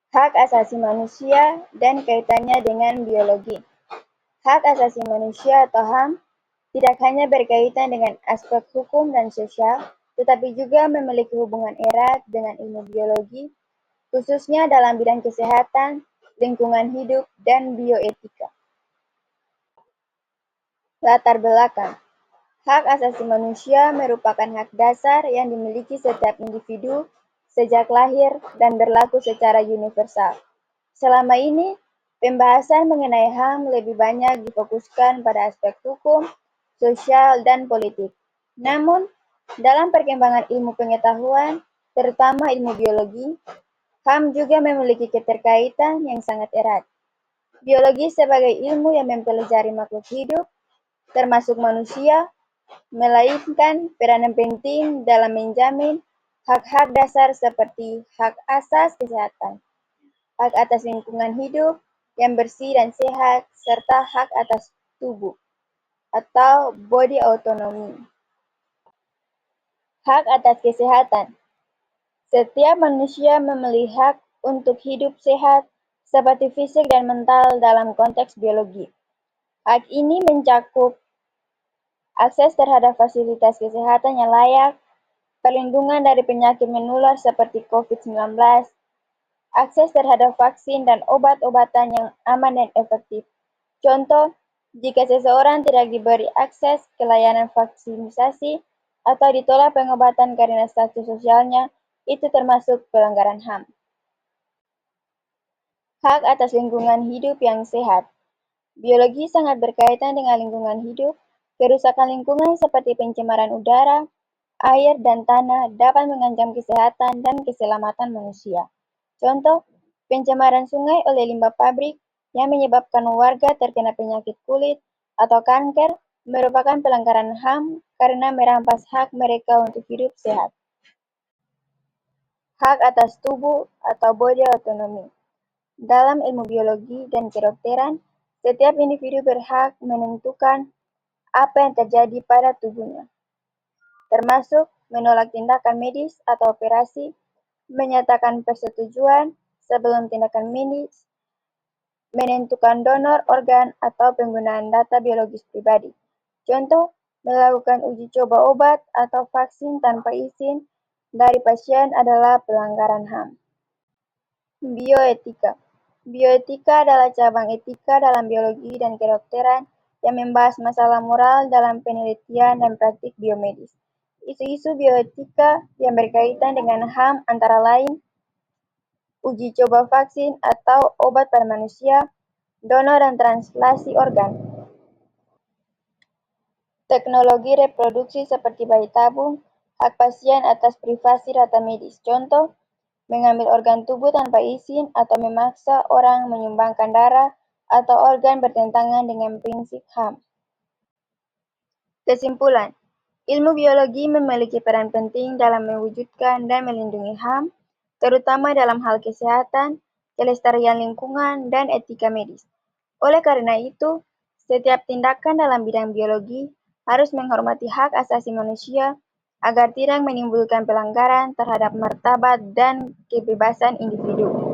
Hak asasi manusia dan kaitannya dengan biologi. Hak asasi manusia atau HAM tidak hanya berkaitan dengan aspek hukum dan sosial, tetapi juga memiliki hubungan erat dengan ilmu biologi, khususnya dalam bidang kesehatan, lingkungan hidup, dan bioetika. Latar belakang. Hak asasi manusia merupakan hak dasar yang dimiliki setiap individu sejak lahir dan berlaku secara universal. Selama ini, pembahasan mengenai HAM lebih banyak difokuskan pada aspek hukum, sosial, dan politik. Namun, dalam perkembangan ilmu pengetahuan, terutama ilmu biologi, HAM juga memiliki keterkaitan yang sangat erat. Biologi sebagai ilmu yang mempelajari makhluk hidup, termasuk manusia, memainkan peranan penting dalam menjamin hak-hak dasar seperti hak asas kesehatan, hak atas lingkungan hidup yang bersih dan sehat, serta hak atas tubuh atau body autonomy. Hak atas kesehatan. Setiap manusia memiliki hak untuk hidup sehat, seperti fisik dan mental dalam konteks biologi. Hak ini mencakup akses terhadap fasilitas kesehatan yang layak, perlindungan dari penyakit menular seperti COVID-19, akses terhadap vaksin dan obat-obatan yang aman dan efektif. Contoh, jika seseorang tidak diberi akses ke layanan vaksinasi atau ditolak pengobatan karena status sosialnya, itu termasuk pelanggaran HAM. Hak atas lingkungan hidup yang sehat. Biologi sangat berkaitan dengan lingkungan hidup. Kerusakan lingkungan seperti pencemaran udara, air, dan tanah dapat mengancam kesehatan dan keselamatan manusia. Contoh, pencemaran sungai oleh limbah pabrik yang menyebabkan warga terkena penyakit kulit atau kanker merupakan pelanggaran HAM karena merampas hak mereka untuk hidup sehat. Hak atas tubuh atau body autonomy. Dalam ilmu biologi dan kedokteran, setiap individu berhak menentukan apa yang terjadi pada tubuhnya, termasuk menolak tindakan medis atau operasi, menyatakan persetujuan sebelum tindakan medis, menentukan donor organ atau penggunaan data biologis pribadi. Contoh, melakukan uji coba obat atau vaksin tanpa izin dari pasien adalah pelanggaran HAM. Bioetika. Bioetika adalah cabang etika dalam biologi dan kedokteran yang membahas masalah moral dalam penelitian dan praktik biomedis. Isu-isu bioetika yang berkaitan dengan HAM antara lain uji coba vaksin atau obat pada manusia, donor dan translasi organ, teknologi reproduksi seperti bayi tabung, hak pasien atas privasi data medis. Contoh, mengambil organ tubuh tanpa izin atau memaksa orang menyumbangkan darah atau organ bertentangan dengan prinsip HAM. Kesimpulan, ilmu biologi memiliki peran penting dalam mewujudkan dan melindungi HAM, terutama dalam hal kesehatan, kelestarian lingkungan, dan etika medis. Oleh karena itu, setiap tindakan dalam bidang biologi harus menghormati hak asasi manusia agar tidak menimbulkan pelanggaran terhadap martabat dan kebebasan individu.